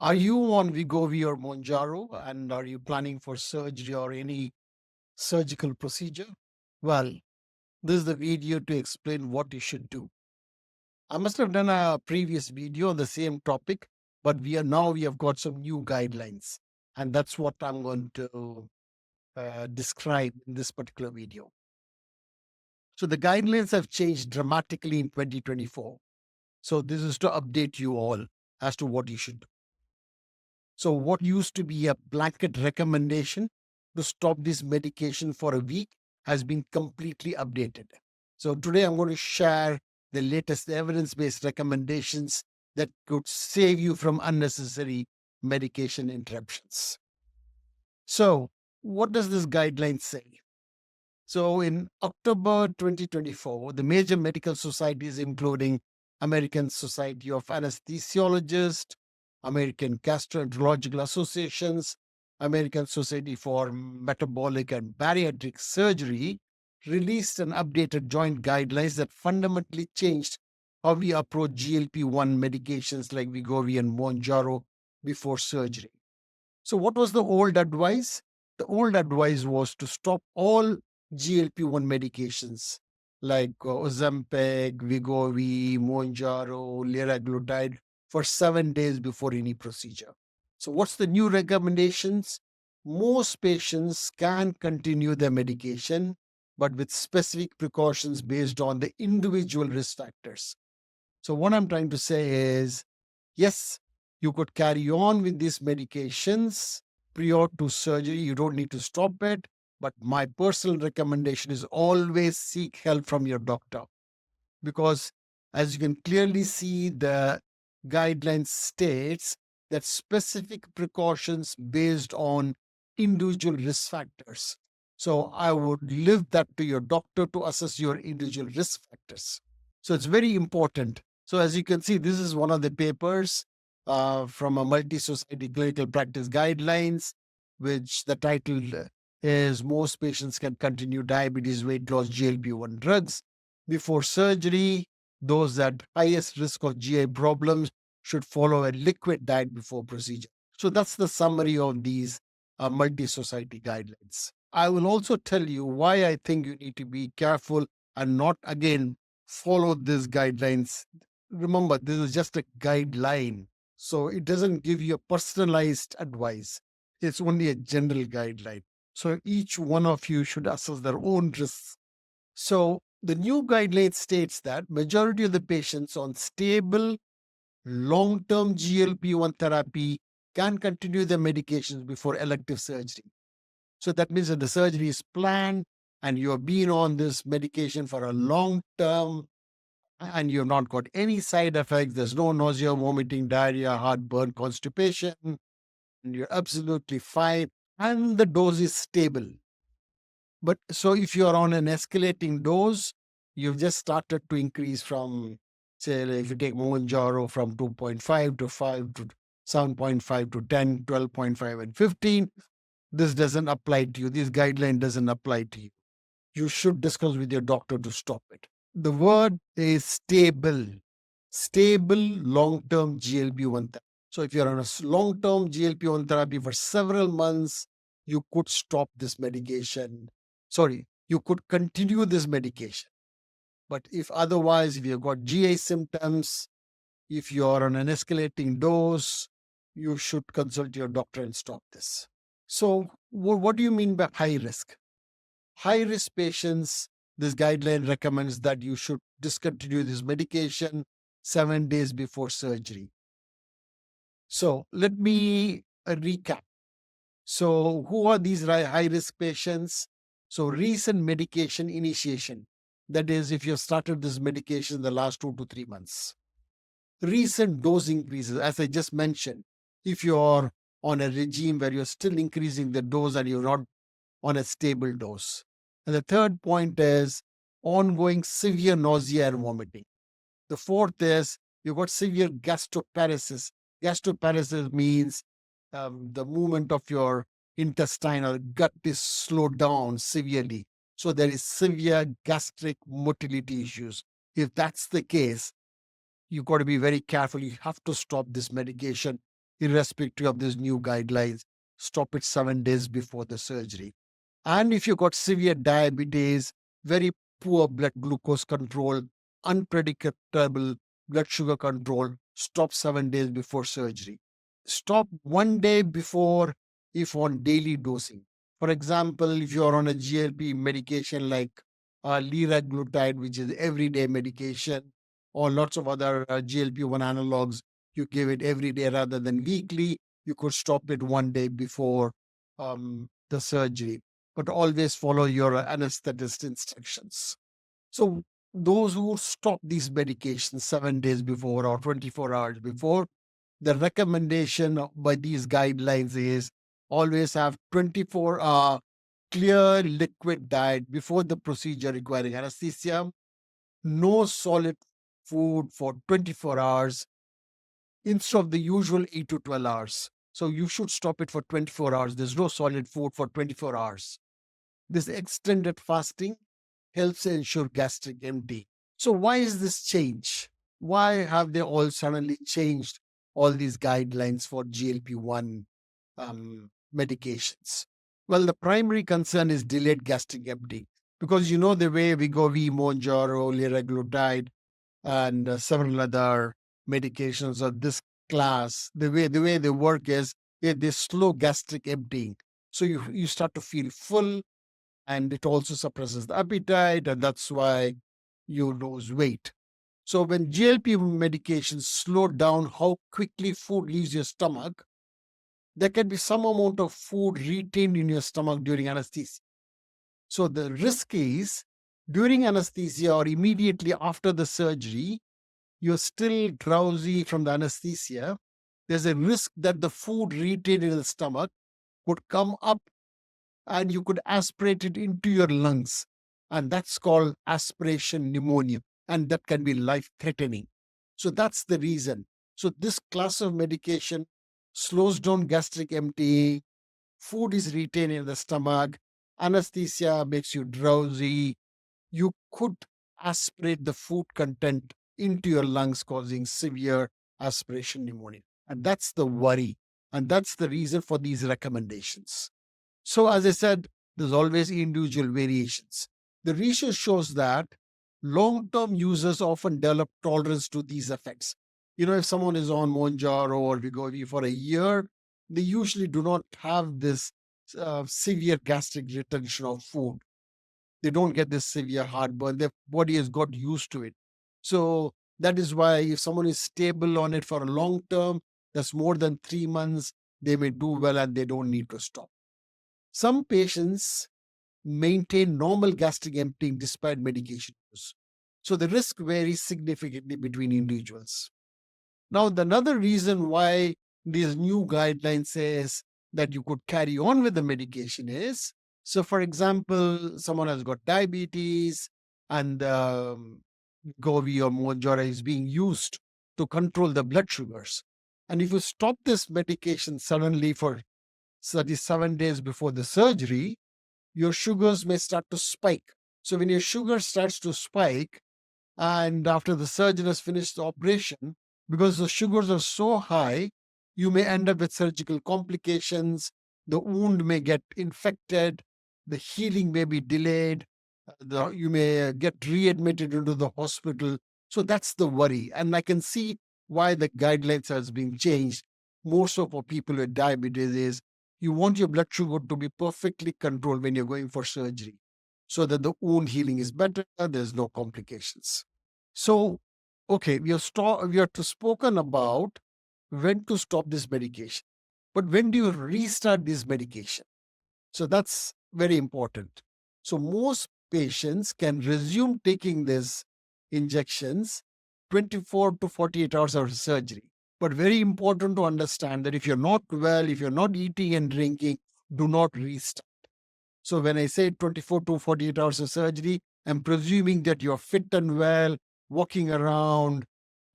Are you on Wegovy or Mounjaro, and are you planning for surgery or any surgical procedure? Well, this is the video to explain what you should do. I must have done a previous video on the same topic, but we have got some new guidelines, and that's what I'm going to describe in this particular video. So the guidelines have changed dramatically in 2024. So this is to update you all as to what you should do. So what used to be a blanket recommendation to stop this medication for a week has been completely updated. So today I'm going to share the latest evidence-based recommendations that could save you from unnecessary medication interruptions. So what does this guideline say? So in October 2024, the major medical societies, including American Society of Anesthesiologists, American Gastroenterological Associations, American Society for Metabolic and Bariatric Surgery, released an updated joint guidelines that fundamentally changed how we approach GLP-1 medications like Wegovy and Mounjaro before surgery. So what was the old advice? The old advice was to stop all GLP-1 medications like Ozempic, Wegovy, Mounjaro, liraglutide for 7 days before any procedure. So what's the new recommendations? Most patients can continue their medication, but with specific precautions based on the individual risk factors. So what I'm trying to say is, yes, you could carry on with these medications prior to surgery. You don't need to stop it. But my personal recommendation is always seek help from your doctor, because as you can clearly see, the guidelines states that specific precautions based on individual risk factors. So I would leave that to your doctor to assess your individual risk factors. So it's very important. So as you can see, this is one of the papers from a multi-society clinical practice guidelines, which the title is most patients can continue diabetes, weight loss, GLP-1 drugs before surgery. Those at highest risk of GI problems should follow a liquid diet before procedure. So that's the summary of these multi-society guidelines. I will also tell you why I think you need to be careful and not again follow these guidelines. Remember, this is just a guideline. So it doesn't give you a personalized advice. It's only a general guideline. So each one of you should assess their own risks. So the new guideline states that majority of the patients on stable long-term GLP-1 therapy can continue their medications before elective surgery. So that means that the surgery is planned and you have been on this medication for a long term and you have not got any side effects. There's no nausea, vomiting, diarrhea, heartburn, constipation, and you're absolutely fine. And the dose is stable. But so if you're on an escalating dose, you've just started to increase from, say, if you take Mounjaro from 2.5 to 5 to 7.5 to 10, 12.5 and 15, this doesn't apply to you. This guideline doesn't apply to you. You should discuss with your doctor to stop it. The word is stable, stable long-term GLP-1 therapy. So if you're on a long-term GLP-1 therapy for several months, you could stop this medication. Sorry, you could continue this medication. But if otherwise, if you've got GI symptoms, if you're on an escalating dose, you should consult your doctor and stop this. So what do you mean by high risk? High risk patients, this guideline recommends that you should discontinue this medication 7 days before surgery. So let me recap. So who are these high risk patients? So recent medication initiation. That is, if you've started this medication in the last 2 to 3 months. Recent dose increases, as I just mentioned. If you're on a regime where you're still increasing the dose and you're not on a stable dose. And the third point is ongoing severe nausea and vomiting. The fourth is you've got severe gastroparesis. Gastroparesis means the movement of your intestine or gut is slowed down severely. So there is severe gastric motility issues. If that's the case, you've got to be very careful. You have to stop this medication irrespective of these new guidelines. Stop it 7 days before the surgery. And if you got severe diabetes, very poor blood glucose control, unpredictable blood sugar control, stop 7 days before surgery. Stop 1 day before if on daily dosing. For example, if you're on a GLP medication like liraglutide, which is everyday medication, or lots of other GLP-1 analogs, you give it every day rather than weekly, you could stop it 1 day before the surgery, but always follow your anesthetist instructions. So those who stop these medications 7 days before or 24 hours before, the recommendation by these guidelines is always have 24-hour clear liquid diet before the procedure requiring anesthesia, no solid food for 24 hours instead of the usual 8 to 12 hours. So you should stop it for 24 hours. There's no solid food for 24 hours. This extended fasting helps ensure gastric empty. So why is this change? Why have they all suddenly changed all these guidelines for GLP-1 medications? Well, the primary concern is delayed gastric emptying, because you know the way Wegovy, Mounjaro, liraglutide, and several other medications of this class, the way they work is they slow gastric emptying. So you start to feel full, and it also suppresses the appetite, and that's why you lose weight. So when GLP medications slow down how quickly food leaves your stomach, there can be some amount of food retained in your stomach during anesthesia. So the risk is during anesthesia or immediately after the surgery, you're still drowsy from the anesthesia. There's a risk that the food retained in the stomach could come up and you could aspirate it into your lungs. And that's called aspiration pneumonia. And that can be life threatening. So that's the reason. So this class of medication slows down gastric emptying, food is retained in the stomach, anesthesia makes you drowsy. You could aspirate the food content into your lungs, causing severe aspiration pneumonia. And that's the worry. And that's the reason for these recommendations. So, as I said, there's always individual variations. The research shows that long term users often develop tolerance to these effects. You know, if someone is on Mounjaro or Wegovy for a year, they usually do not have this severe gastric retention of food. They don't get this severe heartburn. Their body has got used to it. So, that is why if someone is stable on it for a long term, that's more than 3 months, they may do well and they don't need to stop. Some patients maintain normal gastric emptying despite medication use. So the risk varies significantly between individuals. Now, another reason why these new guidelines says that you could carry on with the medication is, so for example, someone has got diabetes and Wegovy or Mounjaro is being used to control the blood sugars. And if you stop this medication suddenly for 37 days before the surgery, your sugars may start to spike. So when your sugar starts to spike, and after the surgeon has finished the operation, because the sugars are so high, you may end up with surgical complications. The wound may get infected. The healing may be delayed. You may get readmitted into the hospital. So that's the worry. And I can see why the guidelines has been changed. More so for people with diabetes is you want your blood sugar to be perfectly controlled when you're going for surgery so that the wound healing is better, there's no complications. So, okay, we have spoken about when to stop this medication, but when do you restart this medication? So that's very important. So most patients can resume taking these injections 24 to 48 hours after surgery. But very important to understand that if you're not well, if you're not eating and drinking, do not restart. So when I say 24 to 48 hours of surgery, I'm presuming that you're fit and well, walking around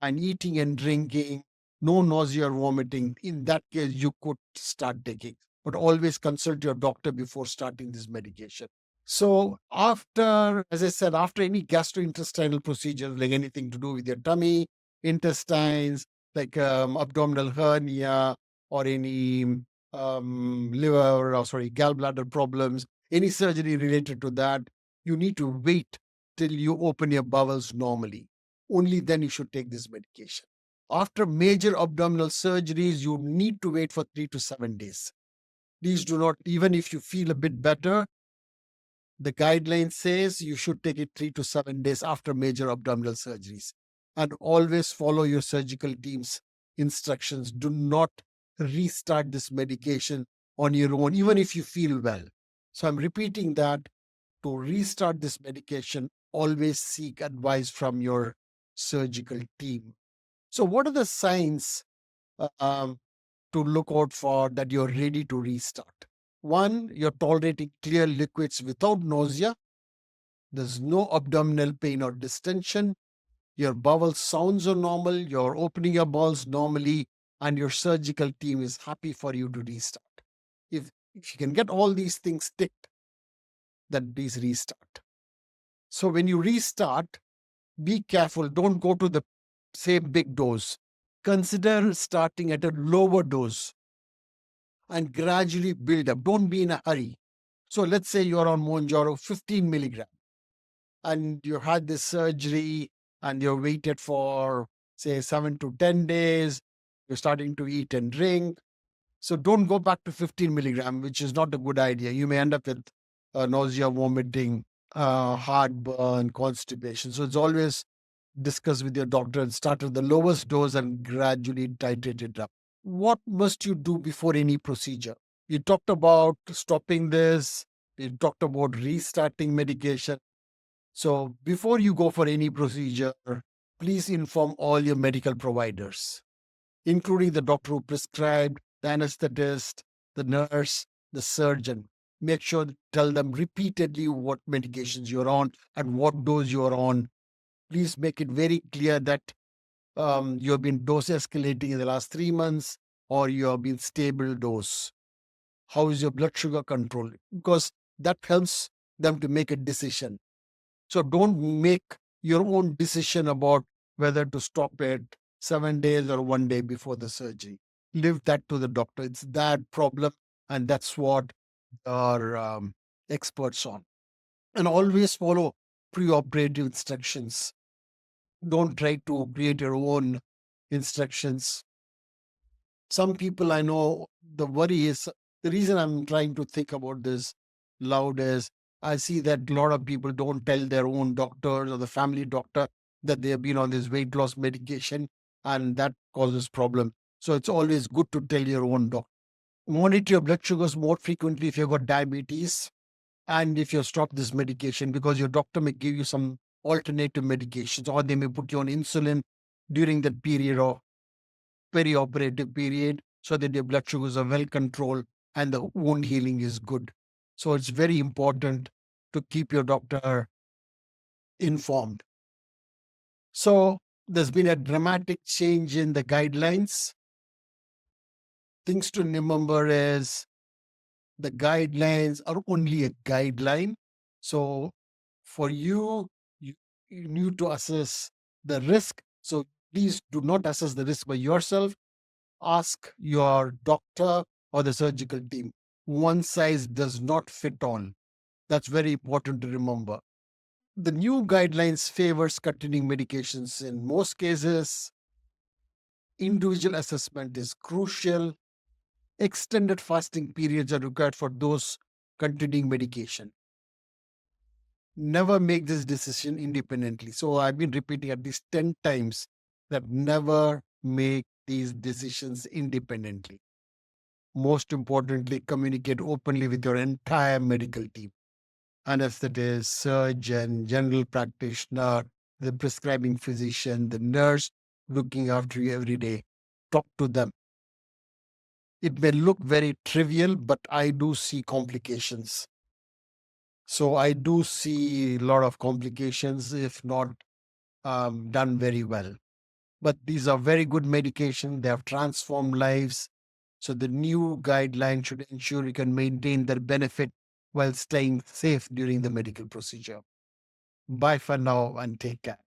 and eating and drinking, no nausea or vomiting. In that case, you could start taking, but always consult your doctor before starting this medication. So after, as I said, after any gastrointestinal procedures, like anything to do with your tummy, intestines, like abdominal hernia, or any liver, or sorry, gallbladder problems, any surgery related to that, you need to wait till you open your bowels normally. Only then you should take this medication. After major abdominal surgeries, you need to wait for 3 to 7 days. Please do not, even if you feel a bit better, the guideline says you should take it 3 to 7 days after major abdominal surgeries. And always follow your surgical team's instructions. Do not restart this medication on your own, even if you feel well. So I'm repeating that: to restart this medication, always seek advice from your surgical team. So, what are the signs uh, um, to look out for that you're ready to restart? One, you're tolerating clear liquids without nausea. There's no abdominal pain or distension. Your bowel sounds are normal. You're opening your bowels normally, and your surgical team is happy for you to restart. If you can get all these things ticked, then please restart. So when you restart, be careful. Don't go to the same big dose. Consider starting at a lower dose and gradually build up. Don't be in a hurry. So let's say you're on Mounjaro 15 milligram and you had this surgery and you're waited for, say, 7 to 10 days. You're starting to eat and drink. So don't go back to 15 milligram, which is not a good idea. You may end up with nausea, vomiting, heartburn, constipation. So it's always discuss with your doctor and start with the lowest dose and gradually titrate it up. What must you do before any procedure? You talked about stopping this. You talked about restarting medication. So before you go for any procedure, please inform all your medical providers, including the doctor who prescribed, the anesthetist, the nurse, the surgeon. Make sure to tell them repeatedly what medications you're on and what dose you're on. Please make it very clear that you have been dose escalating in the last 3 months, or you have been stable dose. How is your blood sugar control? Because that helps them to make a decision. So don't make your own decision about whether to stop it 7 days or one day before the surgery. Leave that to the doctor. It's that problem, and that's what our experts on. And always follow pre-operative instructions. Don't try to create your own instructions. Some people I know, the worry is, the reason I'm trying to think about this loud is I see that a lot of people don't tell their own doctors or the family doctor that they have been on this weight loss medication, and that causes problem. So it's always good to tell your own doctor. Monitor your blood sugars more frequently if you've got diabetes and if you stop this medication, because your doctor may give you some alternative medications, or they may put you on insulin during that period of perioperative period, so that your blood sugars are well controlled and the wound healing is good. So it's very important to keep your doctor informed. So there's been a dramatic change in the guidelines. Things to remember is the guidelines are only a guideline. So for you need to assess the risk. So please do not assess the risk by yourself. Ask your doctor or the surgical team. One size does not fit all. That's very important to remember. The new guidelines favors continuing medications in most cases. Individual assessment is crucial. Extended fasting periods are required for those continuing medication. Never make this decision independently. So I've been repeating at least 10 times that never make these decisions independently. Most importantly, communicate openly with your entire medical team, anesthetist, surgeon, general practitioner, the prescribing physician, the nurse looking after you every day. Talk to them. It may look very trivial, but I do see complications. So I do see a lot of complications if not done very well. But these are very good medications. They have transformed lives. So the new guideline should ensure you can maintain their benefit while staying safe during the medical procedure. Bye for now and take care.